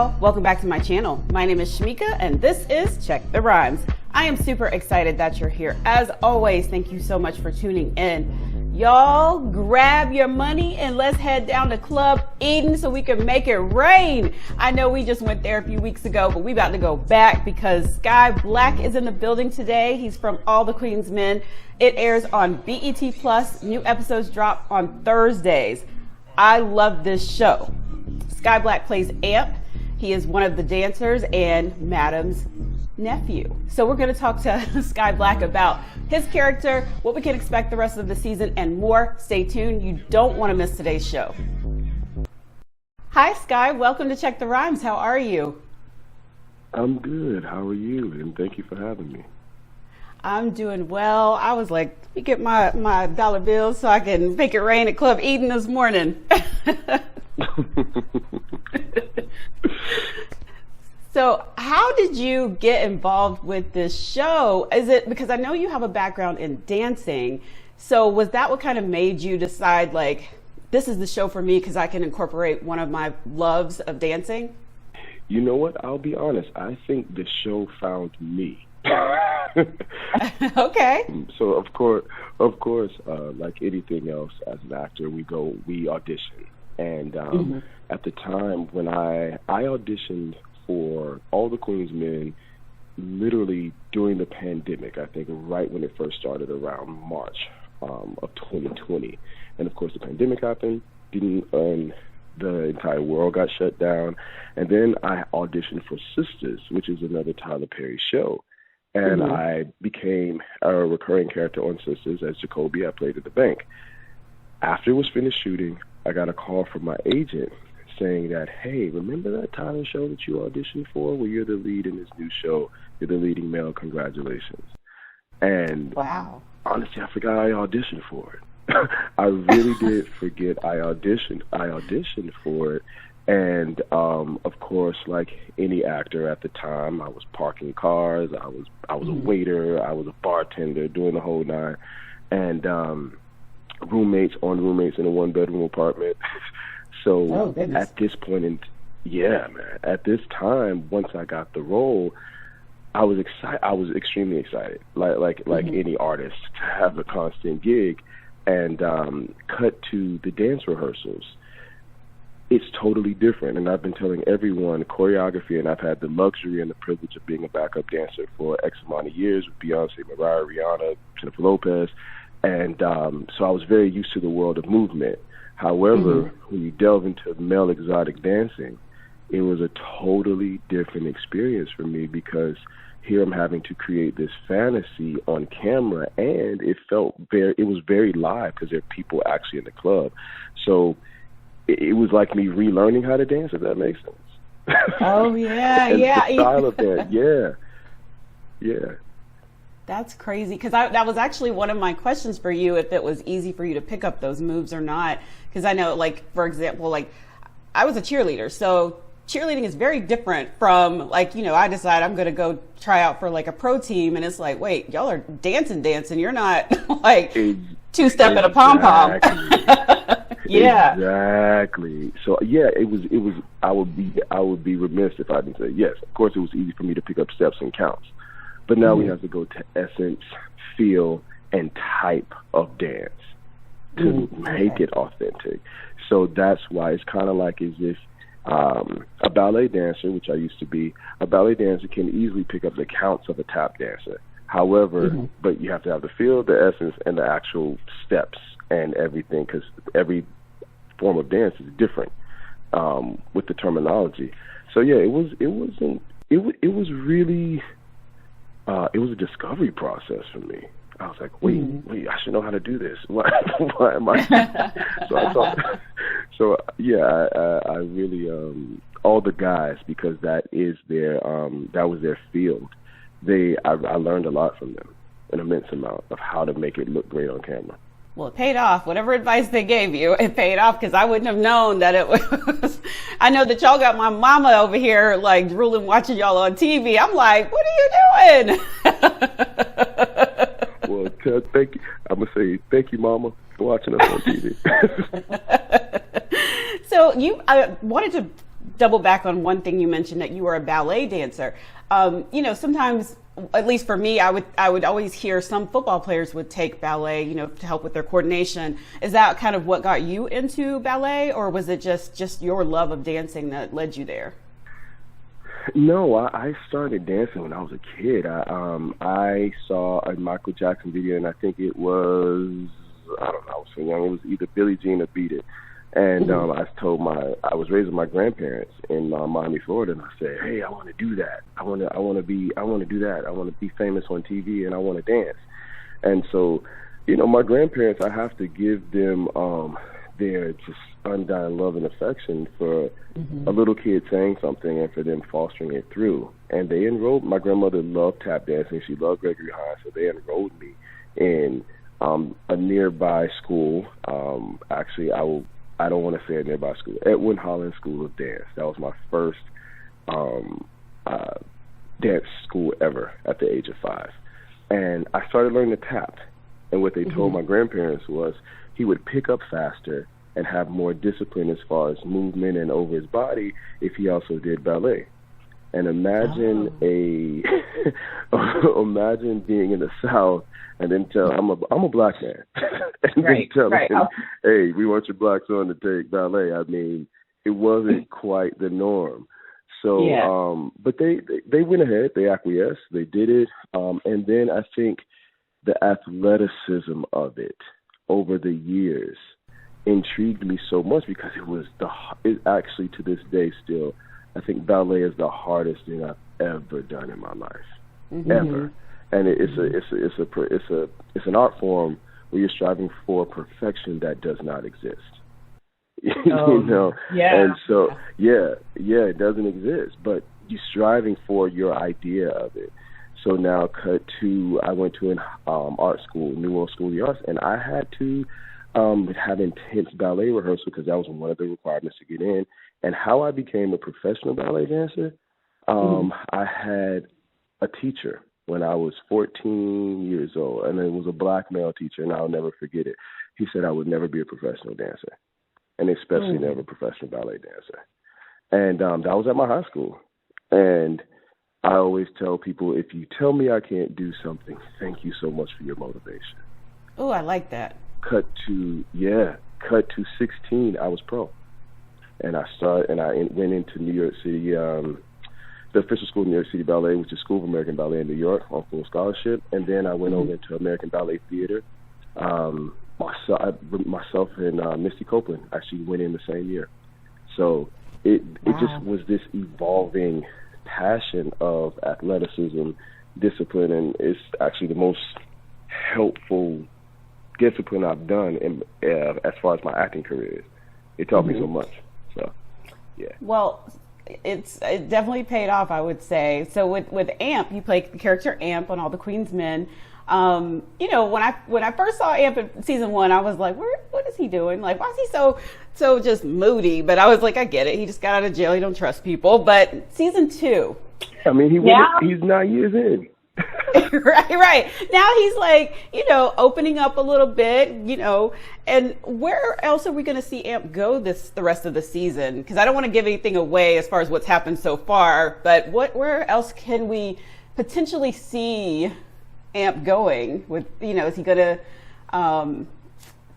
y'all, welcome back to my channel. My name is Shamika and this is Check the Rhymes. I am super excited that you're here. As always, thank you so much for tuning in. Y'all grab your money and let's head down to Club Eden so we can make it rain. I know we just went there a few weeks ago, but we about to go back because Skyh Black is in the building today. He's from All the Queen's Men. It airs on BET Plus. New episodes drop on Thursdays. I love this show. Skyh Black plays Amp. He is one of the dancers and Madam's nephew. So we're going to talk to Skyh Black about his character, what we can expect the rest of the season, and more. Stay tuned. You don't want to miss today's show. Hi, Skyh. Welcome to Check the Rhymes. How are you? I'm good. How are you? And thank you for having me. I'm doing well. I was like, let me get my dollar bills so I can make it rain at Club Eden this morning. So how did you get involved with this show? Is it because I know you have a background in dancing? So was that what kind of made you decide, like, this is the show for me because I can incorporate one of my loves of dancing? You know what? I'll be honest. I think the show found me. Okay. So of course, like anything else, as an actor, we audition. And at the time when I auditioned for All the Queen's Men, literally during the pandemic, I think right when it first started around March of 2020. And of course the pandemic happened, and the entire world got shut down. And then I auditioned for Sisters, which is another Tyler Perry show. And I became a recurring character on Sisters as Jacoby. I played at the bank. After it was finished shooting, I got a call from my agent saying that, hey, remember that Tyler show that you auditioned for where you're the lead in this new show? You're the leading male. Congratulations. And wow. Honestly, I forgot I auditioned for it. I really did forget I auditioned for it. And of course, like any actor at the time, I was parking cars, I was a waiter, I was a bartender, doing the whole nine, and roommates in a one-bedroom apartment. So at this point at this time, once I got the role, I was excited. I was extremely excited, like any artist, to have a constant gig. And cut to the dance rehearsals. It's totally different, and I've been telling everyone choreography, and I've had the luxury and the privilege of being a backup dancer for X amount of years with Beyonce, Mariah, Rihanna, Jennifer Lopez, and so I was very used to the world of movement. However, when you delve into male exotic dancing, it was a totally different experience for me because here I'm having to create this fantasy on camera, and it was very live because there are people actually in the club. So it was like me relearning how to dance, if that makes sense. Oh, yeah, yeah. The style of that, yeah. That's crazy, because that was actually one of my questions for you, if it was easy for you to pick up those moves or not. Because I know, like, for example, like, I was a cheerleader, so cheerleading is very different from, like, you know, I decide I'm going to go try out for, like, a pro team, and it's like, wait, y'all are dancing. You're not, like, two-step at a pom-pom. Yeah. Exactly. So yeah, it was. I would be remiss if I didn't say yes. Of course, it was easy for me to pick up steps and counts, but now we have to go to essence, feel, and type of dance to make it authentic. So that's why it's kind of like as if a ballet dancer, which I used to be, a ballet dancer can easily pick up the counts of a tap dancer. However, but you have to have the feel, the essence, and the actual steps and everything, because every form of dance is different with the terminology. So yeah, it was really it was a discovery process for me. I was like, wait, I should know how to do this. Why am I? I really all the guys, because that was their field. I learned a lot from them, an immense amount of how to make it look great on camera. Well, it paid off. Whatever advice they gave you, it paid off, because I wouldn't have known that it was. I know that y'all got my mama over here, like, drooling, watching y'all on TV. I'm like, what are you doing? Well, thank you. I'm going to say thank you, Mama, for watching us on TV. So I wanted to double back on one thing you mentioned, that you were a ballet dancer. Sometimes, at least for me, I would always hear some football players would take ballet, to help with their coordination. Is that kind of what got you into ballet, or was it just your love of dancing that led you there? No, I started dancing when I was a kid. I saw a Michael Jackson video, and I think it was, I don't know, I was so young. It was either Billie Jean or Beat It. And I was raised with my grandparents in Miami, Florida, and I said, hey, I want to do that. I want to do that. I want to be famous on TV, and I want to dance. And so, my grandparents, I have to give them their just undying love and affection for a little kid saying something and for them fostering it through. And they enrolled, my grandmother loved tap dancing. She loved Gregory Hines, so they enrolled me in a nearby school. I don't want to say a nearby school, Edwin Holland School of Dance. That was my first dance school ever at the age of 5. And I started learning to tap. And what they told my grandparents was he would pick up faster and have more discipline as far as movement and over his body if he also did ballet. And imagine imagine being in the South and then tell I'm a black man and then tell him, hey, we want your black son to take ballet. I mean, it wasn't quite the norm. So, but they went ahead, they acquiesced, they did it, and then I think the athleticism of it over the years intrigued me so much because it actually to this day still, I think ballet is the hardest thing I've ever done in my life, ever. And it's an art form where you're striving for perfection that does not exist. And so it doesn't exist, but you're striving for your idea of it. So now I went to an art school, New World School of the Arts, and I had to have intense ballet rehearsal because that was one of the requirements to get in. And how I became a professional ballet dancer, I had a teacher when I was 14 years old, and it was a black male teacher, and I'll never forget it. He said I would never be a professional dancer, and especially never a professional ballet dancer. And that was at my high school. And I always tell people, if you tell me I can't do something, thank you so much for your motivation. Oh, I like that. Cut to 16, I was pro. And I went into New York City, the official school of New York City Ballet, which is School of American Ballet in New York, on full scholarship. And then I went over into American Ballet Theater. Myself and Misty Copeland actually went in the same year. So it just was this evolving passion of athleticism, discipline, and it's actually the most helpful discipline I've done as far as my acting career is. It taught me so much. So, yeah. Well, it definitely paid off, I would say. So with Amp, you play the character Amp on All the Queen's Men. When I first saw Amp in season 1, I was like, what is he doing? Like, why is he so just moody? But I was like, I get it. He just got out of jail. He don't trust people. But season 2. I mean, he's 9 years in. Right. Now he's like, opening up a little bit, and where else are we going to see Amp go the rest of the season? Because I don't want to give anything away as far as what's happened so far, but where else can we potentially see Amp going with, is he going to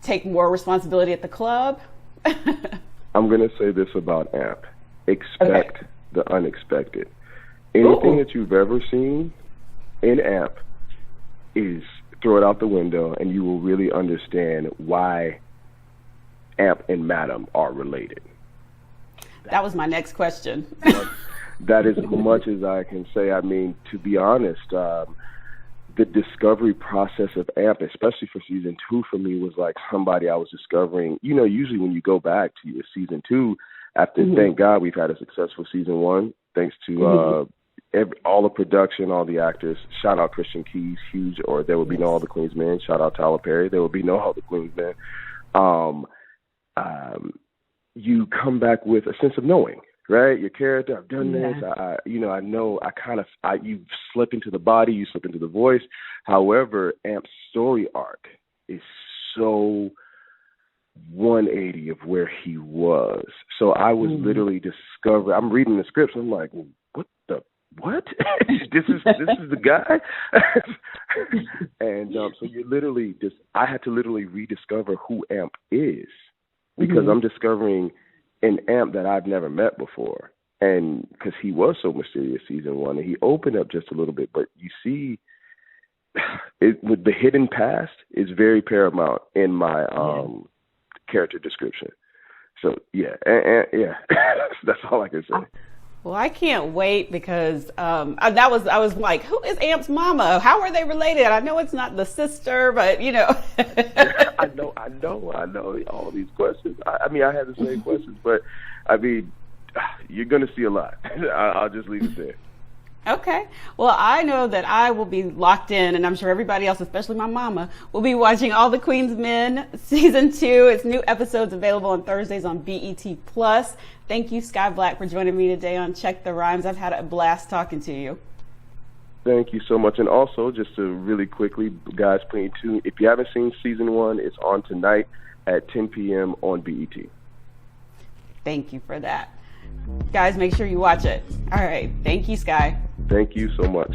take more responsibility at the club? I'm going to say this about Amp. Expect the unexpected. Anything that you've ever seen in Amp is throw it out the window, and you will really understand why Amp and Madam are related. That was my next question. That is as much as I can say. I mean, to be honest, the discovery process of Amp, especially for season 2, for me was like somebody I was discovering. Usually when you go back to your season 2, after thank God we've had a successful season 1, thanks to all the production, all the actors. Shout out Christian Keys, huge. Or There Will Be No All the Queen's Men. Shout out Tyler Perry. There Will Be No All the Queen's Men. You come back with a sense of knowing, right? Your character, I've done this. I know. You slip into the body, you slip into the voice. However, Amp's story arc is so 180 of where he was. So I was literally discovering. I'm reading the scripts. I'm like, what the what? this is the guy. And so you literally I had to literally rediscover who Amp is, because I'm discovering an Amp that I've never met before. And because he was so mysterious season 1, and he opened up just a little bit, but you see, with the hidden past is very paramount in my character description. So yeah, yeah, that's all I can say. Well, I can't wait, because I was like, who is Amp's mama? How are they related? I know it's not the sister, but you know. I know all these questions. I mean, I had the same questions, but I mean, you're going to see a lot. I'll just leave it there. Okay. Well, I know that I will be locked in, and I'm sure everybody else, especially my mama, will be watching All the Queen's Men season 2. It's new episodes available on Thursdays on BET Plus. Thank you, Skyh Black, for joining me today on Check the Rhymes. I've had a blast talking to you. Thank you so much. And also, just to really quickly, guys, please tune. If you haven't seen season 1, it's on tonight at 10 p.m. on BET. Thank you for that. Guys, make sure you watch it. All right. Thank you, Skyh. Thank you so much.